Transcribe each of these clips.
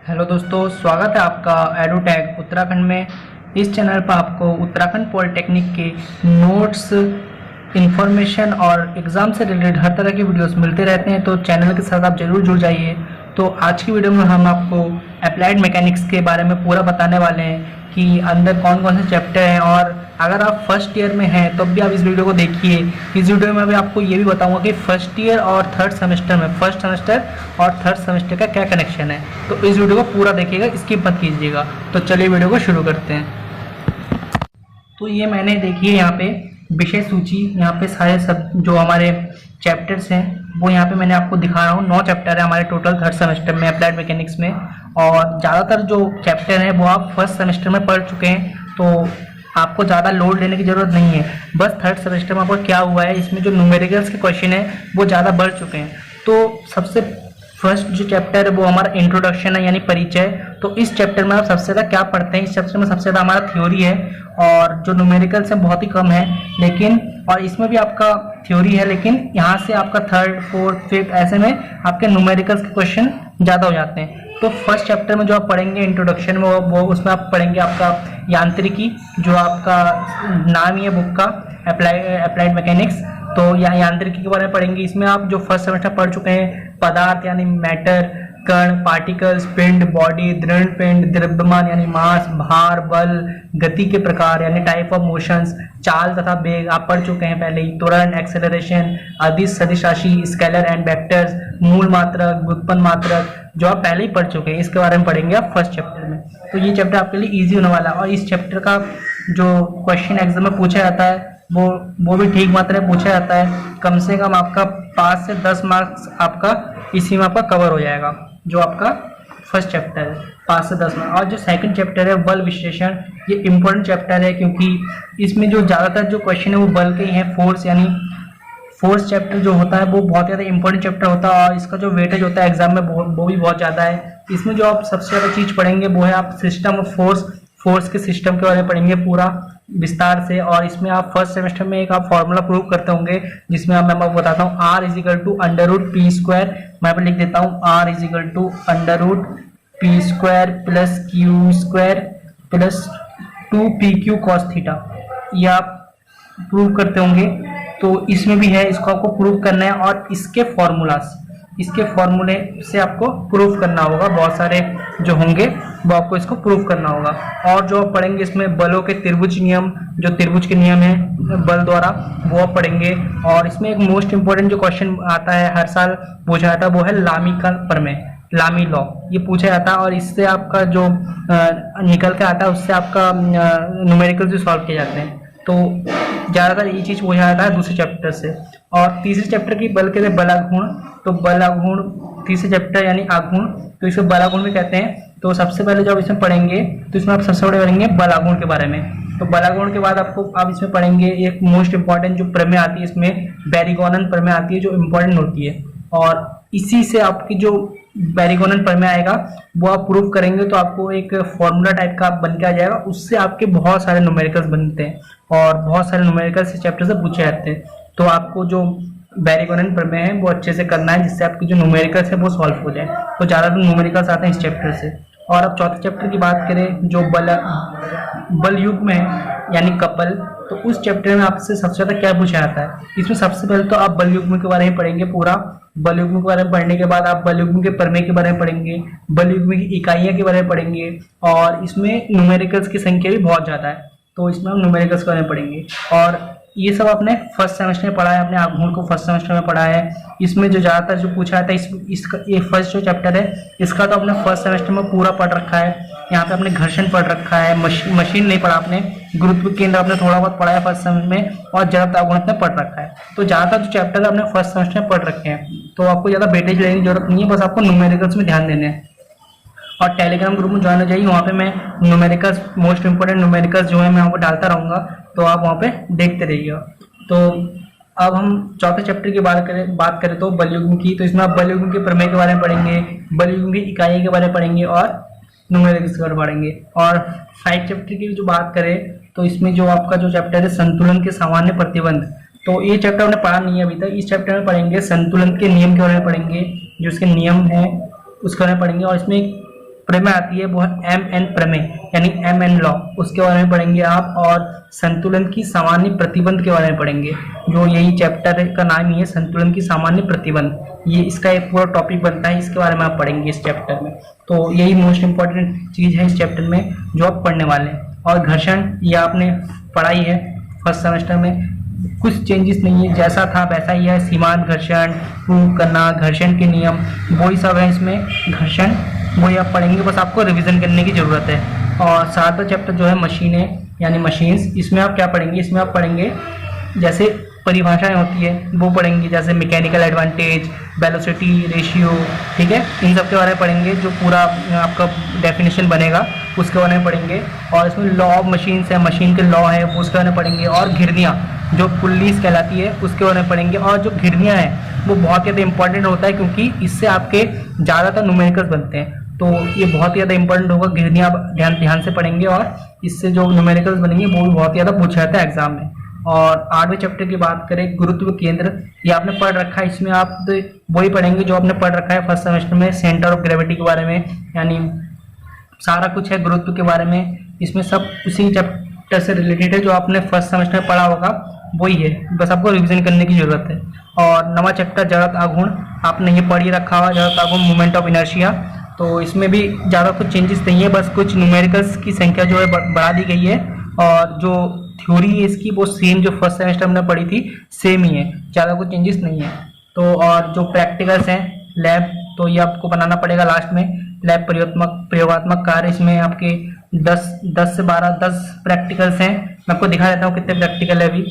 Hello दोस्तों, स्वागत है आपका एडुटैक उत्तराखंड में। इस चैनल पर आपको उत्तराखंड पॉलिटेक्निक के नोट्स, इन्फॉर्मेशन और एग्ज़ाम से रिलेटेड हर तरह के वीडियोस मिलते रहते हैं, तो चैनल के साथ आप ज़रूर जुड़ जाइए। तो आज की वीडियो में हम आपको अप्लाइड मैकेनिक्स के बारे में पूरा बताने वाले हैं कि अंदर कौन कौन से चैप्टर हैं, और अगर आप फर्स्ट ईयर में हैं तब भी आप इस वीडियो को देखिए। इस वीडियो में मैं आपको ये भी बताऊंगा कि फर्स्ट ईयर और थर्ड सेमेस्टर में फर्स्ट सेमेस्टर और थर्ड सेमेस्टर का क्या कनेक्शन है। तो इस वीडियो को पूरा देखिएगा, स्किप मत कीजिएगा। तो चलिए वीडियो को शुरू करते हैं। तो ये मैंने देखिए यहाँ पे विषय सूची, यहाँ पे सारे सब जो हमारे चैप्टर्स हैं वो यहाँ पे मैंने आपको दिखा रहा हूँ। 9 चैप्टर है हमारे टोटल थर्ड सेमेस्टर में अप्लाइड मैकेनिक्स में, और ज़्यादातर जो चैप्टर हैं वो आप फर्स्ट सेमेस्टर में पढ़ चुके हैं, तो आपको ज़्यादा लोड लेने की ज़रूरत नहीं है। बस थर्ड सेमेस्टर में आपको क्या हुआ है, इसमें जो न्यूमेरिकल्स के क्वेश्चन है वो ज़्यादा बढ़ चुके हैं। तो सबसे फर्स्ट जो चैप्टर है वो हमारा इंट्रोडक्शन है, यानी परिचय। तो इस चैप्टर में आप सबसे ज़्यादा क्या पढ़ते हैं, इस चैप्टर में सबसे ज़्यादा हमारा थ्योरी है, और जो न्यूमेरिकल्स है बहुत ही कम है। लेकिन और इसमें भी आपका थ्योरी है, लेकिन यहाँ से आपका थर्ड फोर्थ फिफ्थ ऐसे में आपके न्यूमेरिकल्स के क्वेश्चन ज़्यादा हो जाते हैं। तो फर्स्ट चैप्टर में जो आप पढ़ेंगे इंट्रोडक्शन में, वो उसमें आप पढ़ेंगे आपका यांत्रिकी, जो आपका नाम ही है बुक का, अप्लाइड मैकेनिक्स। तो यहाँ यांत्रिकी के बारे में पढ़ेंगे। इसमें आप जो फर्स्ट सेमेस्टर पढ़ चुके हैं, पदार्थ यानी मैटर, कण, पार्टिकल्स, पिंड, बॉडी, दृढ़ पिंड, द्रव्यमान यानी मास, भार, बल, गति के प्रकार यानी टाइप ऑफ मोशंस, चाल तथा वेग आप पढ़ चुके हैं पहले ही, त्वरण, एक्सेलरेशन, अदिश, सदिश राशि, स्केलर एंड वेक्टर्स, मूल मात्रक, व्युत्पन्न मात्रक, जो आप पहले ही पढ़ चुके हैं। इसके बारे में पढ़ेंगे आप फर्स्ट चैप्टर में। तो ये चैप्टर आपके लिए ईजी होने वाला है, और इस चैप्टर का जो क्वेश्चन एग्जाम में पूछा जाता है वो भी ठीक मात्रा में पूछा जाता है। कम से कम आपका 5 से 10 मार्क्स आपका इसी में आपका कवर हो जाएगा, जो आपका फर्स्ट चैप्टर है 5 से 10 मार्क्स। और जो सेकंड चैप्टर है बल विश्लेषण, ये इंपॉर्टेंट चैप्टर है, क्योंकि इसमें जो ज़्यादातर जो क्वेश्चन है वो बल के ही हैं। फोर्स यानी फोर्स चैप्टर जो होता है वो बहुत ज़्यादा इंपॉर्टेंट चैप्टर होता है, और इसका जो वेटेज होता है एग्जाम में वो भी बहुत ज़्यादा है। इसमें जो आप सबसे ज़्यादा चीज़ पढ़ेंगे वो है आप सिस्टम ऑफ फोर्स के सिस्टम के बारे में पढ़ेंगे पूरा विस्तार से। और इसमें आप फर्स्ट सेमेस्टर में एक आप फॉर्मूला प्रूव करते होंगे, जिसमें मैं आपको बताता हूँ R is equal to under root P square. मैं यहाँ पे लिख देता हूँ R is equal to under root P square plus Q square plus 2pq cos theta. ये आप प्रूव करते होंगे, तो इसमें भी है, इसको आपको प्रूव करना है। और इसके फॉर्मूले से आपको प्रूफ करना होगा, बहुत सारे जो होंगे वो आपको इसको प्रूफ करना होगा। और जो आप पढ़ेंगे इसमें बलों के त्रिभुज नियम, जो त्रिभुज के नियम है बल द्वारा, वो आप पढ़ेंगे। और इसमें एक मोस्ट इंपॉर्टेंट जो क्वेश्चन आता है, हर साल पूछा जाता है, वो है लामी का प्रमेय, लामी लॉ, ये पूछा जाता है। और इससे आपका जो निकल के आता है उससे आपका न्यूमेरिकल जो सॉल्व किए जाते हैं। तो ज़्यादातर ये चीज़ पूछा जाता है दूसरे चैप्टर से। और तीसरे चैप्टर की बल कहते हैं बलागुण। तो बलागुण तीसरे चैप्टर यानी आगुण, तो इसे बलागुण भी कहते हैं। तो सबसे पहले जब इसमें पढ़ेंगे तो इसमें आप सबसे बड़े पढ़ेंगे बलागुण के बारे में। तो बलागुण के बाद आपको आप इसमें पढ़ेंगे एक मोस्ट इंपॉर्टेंट जो प्रमेय आती है, इसमें बैरिगोनन प्रमेय आती है, जो इम्पोर्टेंट होती है। और इसी से आपकी जो बैरिगोनन प्रमेय आएगा वो आप प्रूफ करेंगे, तो आपको एक फॉर्मूला टाइप का बन के आ जाएगा। उससे आपके बहुत सारे न्यूमेरिकल्स बनते हैं, और बहुत सारे न्यूमेरिकल्स इस चैप्टर से पूछे जाते हैं। तो आपको जो बैरिगोनन प्रमेय है वो अच्छे से करना है, जिससे आपकी जो न्यूमेरिकल्स है वो सॉल्व हो जाए। तो ज़्यादातर न्यूमेरिकल्स आते हैं इस चैप्टर से। और अब चौथे चैप्टर की बात करें, जो बल युग में यानी कपल, तो उस चैप्टर में आपसे सबसे ज़्यादा क्या पूछा जाता है। इसमें सबसे पहले तो आप बल युग्म के बारे में पढ़ेंगे पूरा। बल युग्म के बारे में पढ़ने के बाद आप बल युग्म के प्रमेय के बारे में पढ़ेंगे, बल युग्म की इकाइयाँ के बारे में पढ़ेंगे। और इसमें न्यूमेरिकल्स की संख्या भी बहुत ज़्यादा है, तो इसमें हम न्यूमेरिकल्स के बारे में पढ़ेंगे। और ये सब आपने फर्स्ट सेमेस्टर में पढ़ा है, अपने आगुण को फर्स्ट सेमेस्टर में पढ़ा है। इसमें जो ज़्यादातर जो पूछा था इसका ये फर्स्ट जो चैप्टर है इसका तो आपने फर्स्ट सेमेस्टर में पूरा पढ़ रखा है। यहाँ पे आपने घर्षण पढ़ रखा है, मशीन नहीं पढ़ा आपने, गुरुत्व केंद्र आपने थोड़ा बहुत पढ़ा है फर्स्ट सेमेस्टर में, और जड़त्व आगुण आपने पढ़ रखा है। तो ज़्यादातर जो चैप्टर आपने फर्स्ट सेमेस्टर में पढ़ रखे हैं, तो आपको ज़्यादा वेटेज लेने की जरूरत नहीं है, बस आपको न्यूमेरिकल्स में ध्यान देने हैं। और टेलीग्राम ग्रुप में ज्वाइन हो जाइए, वहाँ पे मैं न्यूमेरिकल्स मोस्ट इंपोर्टेंट न्यूमेरिकल्स जो है मैं वहाँ पर डालता रहूँगा, तो आप वहाँ पे देखते रहिएगा। तो अब हम चौथे चैप्टर की बात करें तो बल युग्म की। तो इसमें आप बल युग्म के प्रमेय के बारे में पढ़ेंगे, बल युग्म की इकाई के बारे में पढ़ेंगे, और न्यूमेरिकल्स के बारे में पढ़ेंगे। और 5 चैप्टर की जो बात करें तो इसमें जो आपका जो चैप्टर है संतुलन के सामान्य प्रतिबंध, तो ये चैप्टर हमने पढ़ा नहीं है अभी तक। इस चैप्टर में पढ़ेंगे संतुलन के नियम के बारे में पढ़ेंगे, जो उसके नियम है उसके बारे में पढ़ेंगे। और इसमें प्रमेय आती है वो है MN प्रमेय यानी MN लॉ, उसके बारे में पढ़ेंगे आप। और संतुलन की सामान्य प्रतिबंध के बारे में पढ़ेंगे, जो यही चैप्टर का नाम ही है, संतुलन की सामान्य प्रतिबंध। ये इसका एक पूरा टॉपिक बनता है, इसके बारे में आप पढ़ेंगे इस चैप्टर में। तो यही मोस्ट इंपॉर्टेंट चीज़ है इस चैप्टर में जो आप पढ़ने वाले हैं। और घर्षण ये आपने पढ़ाई है फर्स्ट सेमेस्टर में, कुछ चेंजेस नहीं है, जैसा था वैसा ही है। सीमांत घर्षण, प्रूव करना, घर्षण के नियम, वही सब है इसमें। घर्षण वही आप पढ़ेंगे, बस आपको रिवीजन करने की ज़रूरत है। और 7वां चैप्टर जो है मशीनें यानी मशीन्स, इसमें आप क्या पढ़ेंगे, इसमें आप पढ़ेंगे जैसे परिभाषाएं होती है वो पढ़ेंगे, जैसे मैकेनिकल एडवांटेज, वेलोसिटी रेशियो, ठीक है, इन सब के बारे में पढ़ेंगे। जो पूरा आपका डेफिनेशन बनेगा उसके बारे में पढ़ेंगे। और इसमें लॉ ऑफ मशीन्स है, मशीन के लॉ है वो उसके बारे में पढ़ेंगे। और घिरनियाँ जो पुल्लीज कहलाती है उसके बारे में पढ़ेंगे। और जो घिरनियाँ हैं वो बहुत ज़्यादा इंपॉर्टेंट होता है, क्योंकि इससे आपके ज़्यादातर न्यूमेरिकल्स बनते हैं, तो ये बहुत ही ज़्यादा इंपॉर्टेंट होगा। घिरनियाँ ध्यान से पढ़ेंगे, और इससे जो न्यूमेरिकल्स बनेंगे वो भी बहुत ज़्यादा पूछा जाता है एग्जाम में। और 8वें चैप्टर की बात करें, गुरुत्व केंद्र, ये आपने पढ़ रखा है। इसमें आप वही पढ़ेंगे जो आपने पढ़ रखा है फर्स्ट सेमेस्टर में, सेंटर ऑफ ग्रेविटी के बारे में, यानी सारा कुछ है गुरुत्व के बारे में। इसमें सब उसी चैप्टर से रिलेटेड है जो आपने फर्स्ट सेमेस्टर में पढ़ा होगा, वही है, बस आपको रिवीजन करने की जरूरत है। और 9वां चैप्टर जड़त आघूर्ण, आपने ये पढ़ ही रखा हुआ, जड़त आघूर्ण मोमेंट ऑफ इनर्शिया। तो इसमें भी ज़्यादा कुछ चेंजेस नहीं है, बस कुछ न्यूमेरिकल्स की संख्या जो है बढ़ा दी गई है। और जो थ्योरी है इसकी वो सेम जो फर्स्ट सेमेस्टर में पढ़ी थी सेम ही है, ज़्यादा कुछ चेंजेस नहीं है। तो और जो प्रैक्टिकल्स हैं लैब, तो ये आपको बनाना पड़ेगा लास्ट में। लैब प्रयोगात्मक कार्य, इसमें आपके 10 से 12 10 प्रैक्टिकल्स हैं। मैं आपको दिखा देता हूँ कितने प्रैक्टिकल है अभी।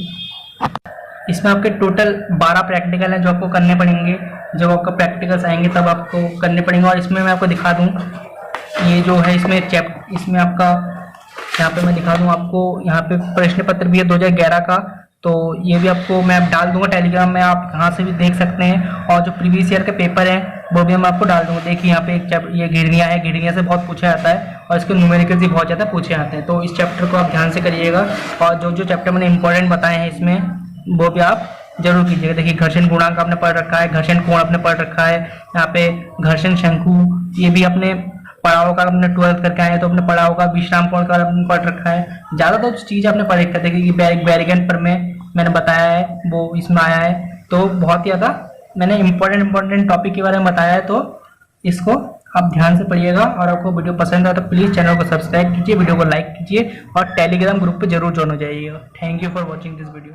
इसमें आपके टोटल 12 प्रैक्टिकल हैं जो आपको करने पड़ेंगे। जब आपका प्रैक्टिकल्स आएंगे तब आपको करने पड़ेंगे। और इसमें मैं आपको दिखा दूँ, ये जो है इसमें आपका यहाँ पे मैं दिखा दूँ आपको, यहाँ पे प्रश्न पत्र भी है 2011 का, तो ये भी आपको मैं डाल दूंगा टेलीग्राम में, आप यहाँ से भी देख सकते हैं। और जो प्रीवियस ईयर के पेपर हैं वो भी मैं आपको डाल दूंगा। देखिए यहाँ पे एक ये घिरनियाँ है, घिरनियाँ से बहुत पूछा जाता है और इसके न्यूमेरिकल्स भी बहुत ज़्यादा पूछे जाते हैं, तो इस चैप्टर को आप ध्यान से करिएगा। और जो जो चैप्टर मैंने इंपॉर्टेंट बताए हैं इसमें वो भी आप जरूर कीजिएगा। देखिए घर्षण गुणांक आपने पढ़ रखा है, घर्षण कोण आपने पढ़ रखा है, यहाँ पे घर्षण शंकु ये भी अपने पढ़ा होगा, अपने 12th करके आए तो अपने पढ़ा होगा। विश्राम कोण का आपने पढ़ रखा है, ज़्यादा तो चीज़ आपने पढ़ रखा है। देखिए बैरिगन पर मैंने बताया है वो इसमें आया है, तो बहुत ही ज़्यादा मैंने इंपॉर्टेंट टॉपिक के बारे में बताया है, तो इसको आप ध्यान से पढ़िएगा। और आपको वीडियो पसंद आए तो प्लीज़ चैनल को सब्सक्राइब कीजिए, वीडियो को लाइक कीजिए और टेलीग्राम ग्रुप पे जरूर ज्वाइन हो जाइएगा। Thank you for watching this video.